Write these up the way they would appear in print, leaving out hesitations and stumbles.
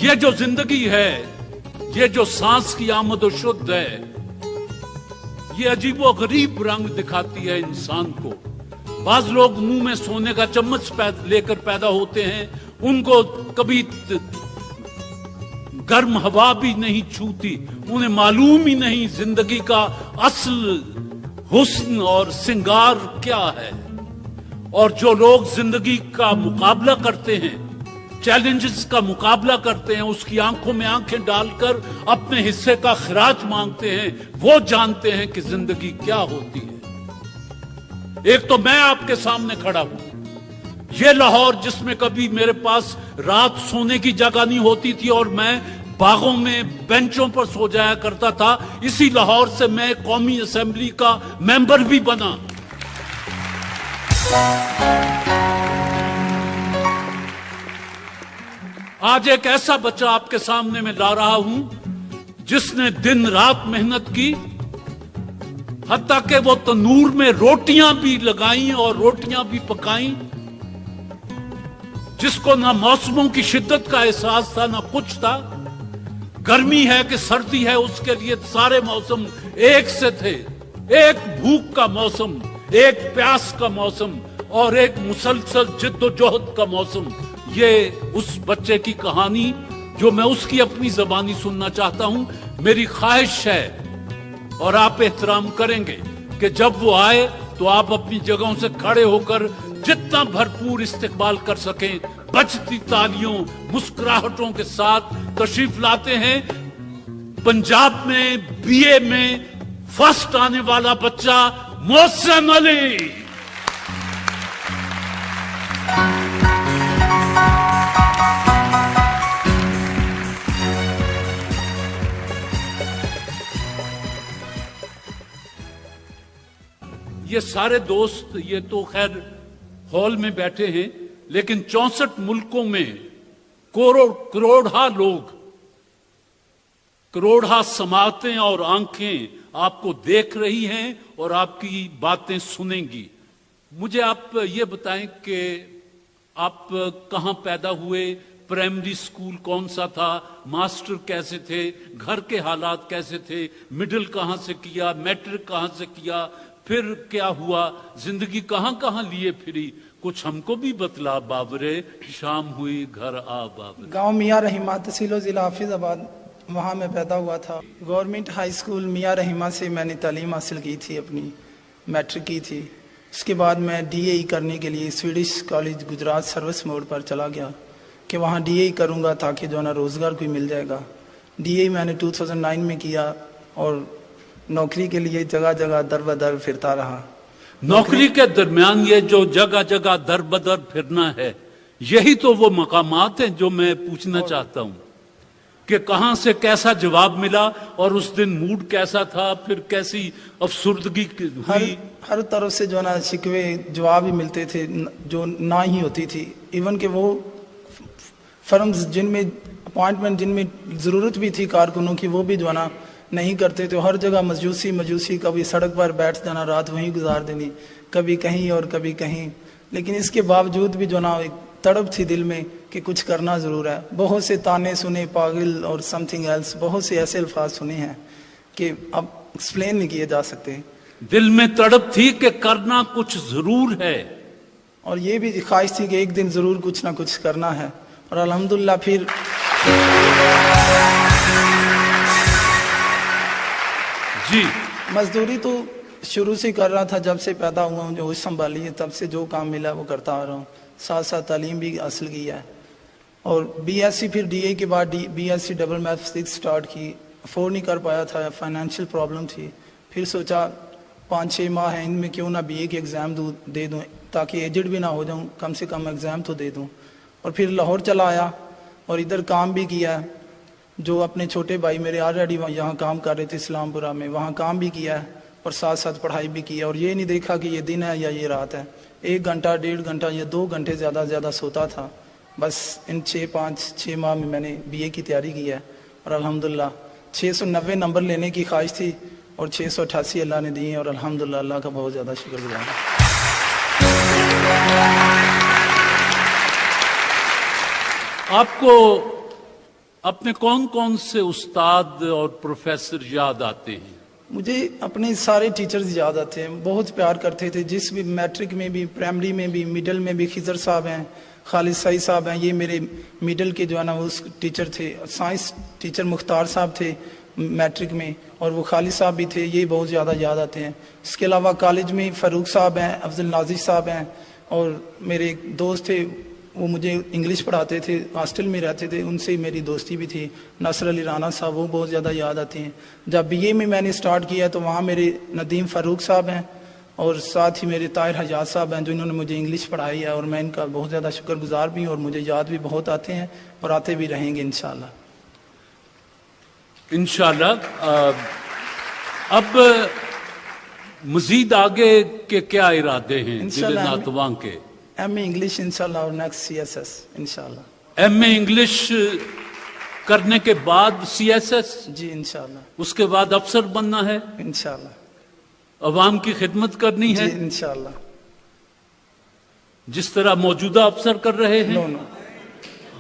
یہ جو زندگی ہے، یہ جو سانس کی آمد و شد ہے، یہ عجیب و غریب رنگ دکھاتی ہے انسان کو۔ بعض لوگ منہ میں سونے کا چمچ لے کر پیدا ہوتے ہیں، ان کو کبھی گرم ہوا بھی نہیں چھوتی، انہیں معلوم ہی نہیں زندگی کا اصل حسن اور سنگار کیا ہے۔ اور جو لوگ زندگی کا مقابلہ کرتے ہیں، چیلنجز کا مقابلہ کرتے ہیں، اس کی آنکھوں میں آنکھیں ڈال کر اپنے حصے کا خراج مانگتے ہیں، وہ جانتے ہیں کہ زندگی کیا ہوتی ہے۔ ایک تو میں آپ کے سامنے کھڑا ہوں، یہ لاہور جس میں کبھی میرے پاس رات سونے کی جگہ نہیں ہوتی تھی اور میں باغوں میں بینچوں پر سو جایا کرتا تھا، اسی لاہور سے میں قومی اسمبلی کا ممبر بھی بنا۔ آج ایک ایسا بچہ آپ کے سامنے میں لا رہا ہوں جس نے دن رات محنت کی، حتیٰ کہ وہ تنور میں روٹیاں بھی لگائیں اور روٹیاں بھی پکائیں، جس کو نہ موسموں کی شدت کا احساس تھا نہ کچھ تھا۔ گرمی ہے کہ سردی ہے، اس کے لیے سارے موسم ایک سے تھے، ایک بھوک کا موسم، ایک پیاس کا موسم اور ایک مسلسل جد و جہد کا موسم۔ یہ اس بچے کی کہانی جو میں اس کی اپنی زبانی سننا چاہتا ہوں۔ میری خواہش ہے اور آپ احترام کریں گے کہ جب وہ آئے تو آپ اپنی جگہوں سے کھڑے ہو کر جتنا بھرپور استقبال کر سکیں، بجتی تالیوں، مسکراہٹوں کے ساتھ تشریف لاتے ہیں پنجاب میں BA میں فرسٹ آنے والا بچہ محسن علی۔ یہ سارے دوست، یہ تو خیر ہال میں بیٹھے ہیں، لیکن 64 ملکوں میں کروڑہا لوگ، کروڑہا سماعتیں اور آنکھیں آپ کو دیکھ رہی ہیں اور آپ کی باتیں سنیں گی۔ مجھے آپ یہ بتائیں کہ آپ کہاں پیدا ہوئے، پرائمری سکول کون سا تھا، ماسٹر کیسے تھے، گھر کے حالات کیسے تھے، مڈل کہاں سے کیا، میٹرک کہاں سے کیا، پھر کیا ہوا، زندگی کہاں کہاں لیے پھری، کچھ ہم کو بھی بتلا بابرے، شام ہوئی گھر آ بابرے۔ گاؤں میاں رحیمہ، تحصیل و ضلع حافظ آباد، وہاں میں پیدا ہوا تھا۔ گورنمنٹ ہائی سکول میاں رحیمہ سے میں نے تعلیم حاصل کی تھی، اپنی میٹرک کی تھی۔ اس کے بعد میں DA کرنے کے لیے سویڈش کالج گجرات سروس موڑ پر چلا گیا کہ وہاں DA کروں گا تاکہ جو ہے نا روزگار کوئی مل جائے گا۔ DA میں نے 2009 میں کیا اور نوکری کے لیے جگہ جگہ در بدر پھرتا رہا۔ نوکری کے درمیان یہ جو جگہ جگہ در بدر پھرنا ہے، یہی تو وہ مقامات ہیں جو میں پوچھنا چاہتا ہوں کہ کہاں سے کیسا جواب ملا اور اس دن موڈ کیسا تھا، پھر کیسی افسردگی ہوئی۔ ہر طرف سے جو ہے نا شکوے جواب ہی ملتے تھے، جو نہ ہی ہوتی تھی۔ ایون کہ وہ فرمز جن میں اپوائنٹمنٹ، جن میں ضرورت بھی تھی کارکنوں کی، وہ بھی جو ہے نا نہیں کرتے تھے۔ ہر جگہ مجوسی، کبھی سڑک پر بیٹھ جانا، رات وہیں گزار دینی، کبھی کہیں اور کبھی کہیں۔ لیکن اس کے باوجود بھی جو نا ایک تڑپ تھی دل میں کہ کچھ کرنا ضرور ہے۔ بہت سے تانے سنے، پاگل اور سم تھنگ ایلس، بہت سے ایسے الفاظ سنے ہیں کہ اب ایکسپلین نہیں کیے جا سکتے۔ دل میں تڑپ تھی کہ کرنا کچھ ضرور ہے، اور یہ بھی خواہش تھی کہ ایک دن ضرور کچھ نہ کچھ کرنا ہے۔ اور الحمدللہ پھر جی مزدوری تو شروع سے کر رہا تھا، جب سے پیدا ہوا ہوں، جو ہوش سنبھالی ہے تب سے جو کام ملا وہ کرتا آ رہا ہوں۔ ساتھ ساتھ تعلیم بھی حاصل کی ہے اور BSc، پھر DA کے بعد BSc ڈبل میتھمیٹکس سٹارٹ کی۔ افورڈ نہیں کر پایا تھا، فائنینشیل پرابلم تھی۔ پھر سوچا 5-6 ماہ ہیں، ان میں کیوں نہ BA کے ایگزام دے دوں تاکہ ایجڈ بھی نہ ہو جاؤں، کم سے کم ایگزام تو دے دوں۔ اور پھر لاہور چلا آیا اور ادھر کام بھی کیا ہے، جو اپنے چھوٹے بھائی میرے آلریڈی یہاں کام کر رہے تھے اسلام پورہ میں، وہاں کام بھی کیا ہے اور ساتھ ساتھ پڑھائی بھی کی ہے۔ اور یہ نہیں دیکھا کہ یہ دن ہے یا یہ رات ہے۔ 1 گھنٹہ 1.5 گھنٹہ یا 2 گھنٹے زیادہ سوتا تھا۔ بس ان 6 ماہ میں نے BA کی تیاری کی ہے اور الحمدللہ 690 نمبر لینے کی خواہش تھی اور 688 اللہ نے دی ہیں، اور الحمدللہ اللہ کا بہت زیادہ شکر گزار ہوں۔ آپ کو अपने कौन कौन से उस्ताद और प्रोफेसर याद आते हैं? मुझे अपने सारे टीचर्स याद आते हैं, बहुत प्यार करते थे। जिस भी मैट्रिक में भी, प्राइमरी में भी, मिडिल में भी खिजर साहब हैं, खालिद सईद साहब हैं, ये मेरे मिडिल के जो है ना वो टीचर थे। साइंस टीचर मुख्तार साहब थे मैट्रिक में, और वो खालिद साहब भी थे, ये बहुत ज़्यादा याद आते हैं। इसके अलावा कॉलेज में फ़ारूक साहब हैं, अफजल नाजिर साहब हैं, और मेरे एक दोस्त थे, वो मुझे इंग्लिश पढ़ाते थे, हॉस्टल में रहते थे, उनसे मेरी दोस्ती भी थी, नसर अली राना साहब, वो बहुत ज़्यादा याद आते हैं। जब बीए में मैंने स्टार्ट किया तो वहाँ मेरे नदीम फ़ारूक साहब हैं, और साथ ही मेरे ताहिर हजाज साहब हैं, जिन्होंने मुझे इंग्लिश पढ़ाई है, और मैं इनका बहुत ज़्यादा शुक्रगुजार भी हूँ, और मुझे याद भी बहुत आते हैं और आते भी रहेंगे इंशाल्लाह। अब मजीद आगे के क्या इरादे हैं दिल नातवां के? एमए इंग्लिश इंशाल्लाह, और नेक्स्ट सीएसएस इंशाल्लाह। एमए इंग्लिश करने के बाद सीएसएस? जी इंशाल्लाह। उसके बाद अफसर बनना है इंशाल्लाह। अवाम की खिदमत करनी है जी इंशाल्लाह। जिस तरह मौजूदा अफसर कर रहे हैं? नो।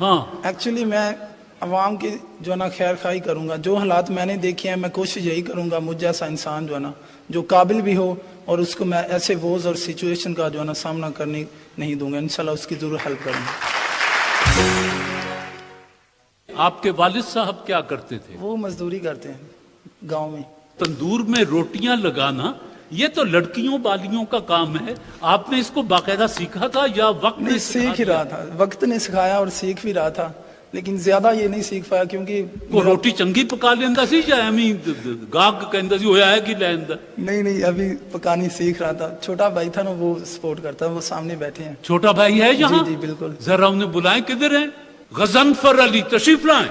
हाँ, एक्चुअली मैं अवाम की जो है ना खैर खाई करूँगा। जो हालात मैंने देखे हैं, मैं कोशिश यही करूँगा मुझ जैसा इंसान जो है ना, जो काबिल भी हो, और उसको मैं ऐसे वोज और सिचुएशन का जो है ना सामना करने नहीं दूंगा। इंशाल्लाह उसकी जरूर हेल्प करूँगा। आपके वालिद साहब क्या करते थे? वो मजदूरी करते हैं गांव में। तंदूर में रोटियां लगाना ये तो लड़कियों बालियों का काम है, आपने इसको बाकायदा सीखा था या वक्त नहीं, सीख ही रहा था, वक्त ने सिखाया और सीख भी रहा था, लेकिन ज्यादा ये नहीं सीख पाया क्योंकि वो रोटी चंगी पका लेंदा सी या एमी गाग कहंदा सी होया है कि लैंदा? नहीं, अभी पकानी सीख रहा था। छोटा भाई था ना, वो सपोर्ट करता है, वो सामने बैठे हैं। छोटा भाई है यहाँ? जी बिल्कुल। जरा उन्हें बुलाएं, किधर है? गजनफर अली तशरीफ लाएं।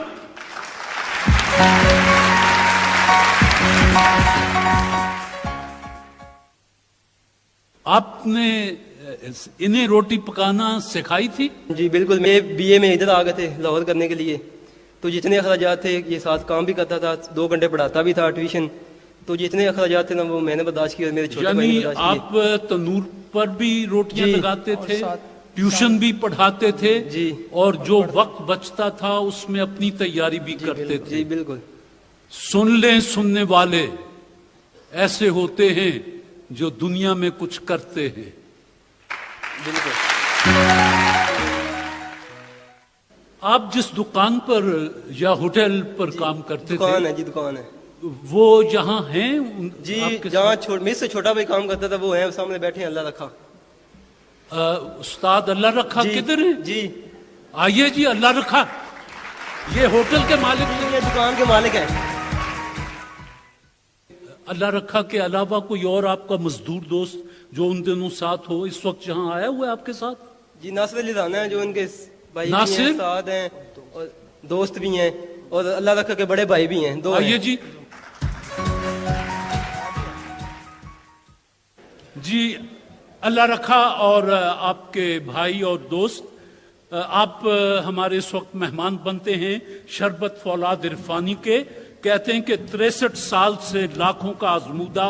आपने इन्हें रोटी पकाना सिखाई थी? जी बिल्कुल। मैं बीए में इधर आ गए थे लाहौर करने के लिए, तो जितने अखराजात थे, ये साथ काम भी करता था, 2 घंटे पढ़ाता भी था ट्यूशन, तो जितने अखराजात थे ना वो मैंने बर्दाश्त किए, मेरे छोटे भाई ने बर्दाश्त किए। आप तनूर पर भी रोटियां लगाते थे, ट्यूशन भी पढ़ाते थे जी, और जो वक्त बचता था उसमें अपनी तैयारी भी करते थे। जी बिल्कुल। सुन लें सुनने वाले, ऐसे होते हैं जो दुनिया में कुछ करते हैं। बिल्कुल। आप जिस दुकान पर या होटल पर काम करते दुकान थे, है जी, दुकान है वो यहाँ हैं जी, जहाँ मेरे से छोटा भाई काम करता था वो है, सामने बैठे हैं, अल्लाह रखा। उस्ताद अल्लाह रखा किधर है? जी आइए जी, अल्लाह रखा ये होटल के मालिक हैं, ये दुकान के मालिक है। अल्लाह रखा के अलावा कोई और आपका मजदूर दोस्त जो उन दिनों साथ हो, इस वक्त यहाँ आया हुआ है आपके साथ? जी नासिर अली राना है, जो उनके भाई भी नासिर? हैं, साथ हैं, और दोस्त भी हैं, और अल्लाह रखा के बड़े भाई भी हैं, 2 आइए हैं। जी अल्लाह रखा और आपके भाई और दोस्त, आप हमारे इस वक्त मेहमान बनते हैं शरबत फौलाद इरफानी के। कहते हैं कि 63 साल से लाखों का आजमूदा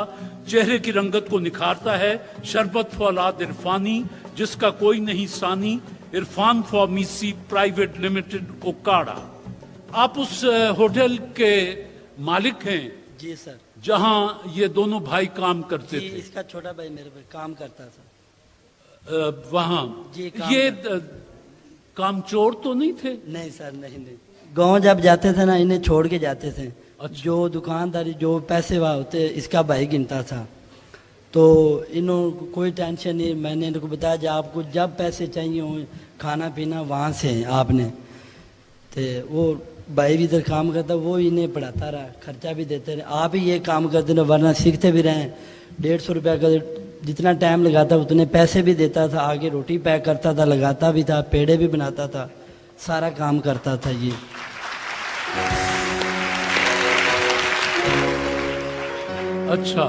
चेहरे की रंगत को निखारता है शरबत फौलाद इरफानी, जिसका कोई नहीं सानी, Irfan pharmacy private limited Okara. आप उस होटल के मालिक हैं? जी सर। जहां ये दोनों भाई काम करते जी, थे? इसका छोटा भाई मेरे पे काम करता था। वहां जी, काम ये कामचोर तो नहीं थे? नहीं सर, नहीं। गांव जब जाते थे ना, इन्हें छोड़ के जाते थे। अच्छा। जो दुकानदारी, जो पैसे वहाँ होते, इसका भाई गिनता था, तो इन्हों कोई टेंशन नहीं। मैंने इनको बताया जब आपको जब पैसे चाहिए हो, खाना पीना वहाँ से आपने, तो वो भाई भी इधर काम करता, वो इन्हें पढ़ाता रहा, खर्चा भी देते रहे। आप ही ये काम करते रहे, वरना सीखते भी रहे। 150 रुपया का जितना टाइम लगाता उतने पैसे भी देता था, आगे रोटी पैक करता था, लगाता भी था, पेड़े भी बनाता था, सारा काम करता था ये। अच्छा,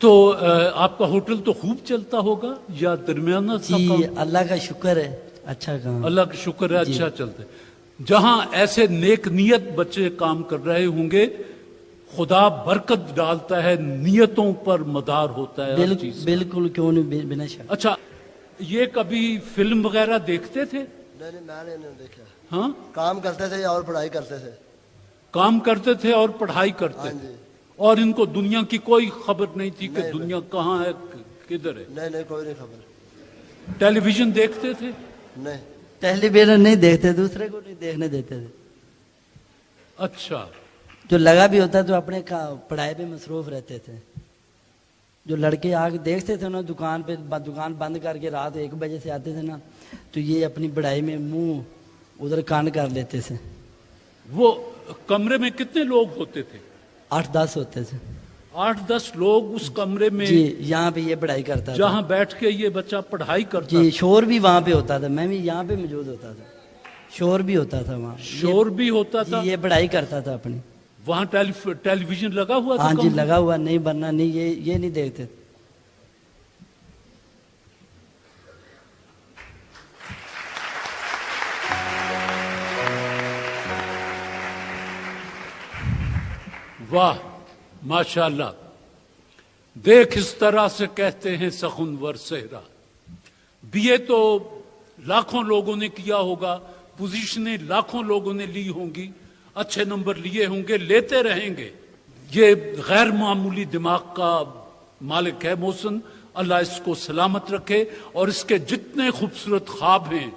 तो आपका होटल तो खूब चलता होगा या दरमियाना सा जी काम? अल्लाह का शुक्र है, अच्छा काम। अल्लाह का शुक्र है, अच्छा चलता है। जहां ऐसे नेक नियत बच्चे काम कर रहे होंगे, खुदा बरकत डालता है, नियतों पर मदार होता है हर चीज। बिल्कुल, क्यों नहीं, बिना शक। अच्छा, ये कभी फिल्म वगैरह देखते थे? نہیں نہیں میں نے نہیں دیکھا. हाँ, کام کرتے تھے اور پڑھائی کرتے تھے. काम करते थे और पढ़ाई करते हाँ थे जी. और इनको दुनिया की कोई खबर नहीं थी कि नहीं, दुनिया कहाँ है किधर है. نہیں نہیں کوئی نہیں خبر. टेलीविजन देखते थे. نہیں टेलीविजन नहीं देखते, दूसरे को नहीं देखने देते थे. अच्छा, जो लगा भी होता तो अपने पढ़ाई पे मसरूफ रहते थे. जो लड़के आके देखते थे ना दुकान पे, दुकान बंद करके रात 1 बजे से आते थे ना, तो ये अपनी पढ़ाई में मुंह उधर कान कर लेते थे. वो कमरे में कितने लोग होते थे? 8-10 होते थे 8-10 लोग उस कमरे में, जी. यहाँ पे ये पढ़ाई करता था जहाँ बैठ के ये बच्चा पढ़ाई करता जी. शोर भी वहाँ पे होता था, मैं भी यहाँ पे मौजूद होता था. शोर भी होता था वहाँ, शोर भी होता जी. था. ये पढ़ाई करता था अपनी. वहाँ टेलीविजन लगा हुआ था. हाँ जी, कमरे में? लगा हुआ नहीं, बनना नहीं, ये नहीं देखते. वाह माशाल्लाह. देख इस तरह से कहते हैं सखुनवर सेहरा. बीए तो लाखों लोगों ने किया होगा, पोजीशनें लाखों लोगों ने ली होंगी, अच्छे नंबर लिए होंगे, लेते रहेंगे. ये गैर मामूली दिमाग का मालिक है मोहसिन, अल्लाह इसको सलामत रखे. और इसके जितने खूबसूरत ख्वाब हैं,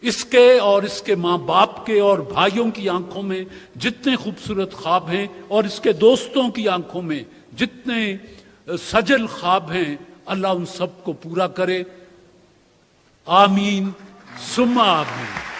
इसके और इसके माँ बाप के और भाइयों की आंखों में जितने खूबसूरत ख्वाब हैं, और इसके दोस्तों की आंखों में जितने सजल ख्वाब हैं, अल्लाह उन सबको पूरा करे. आमीन सुम्मा आमीन.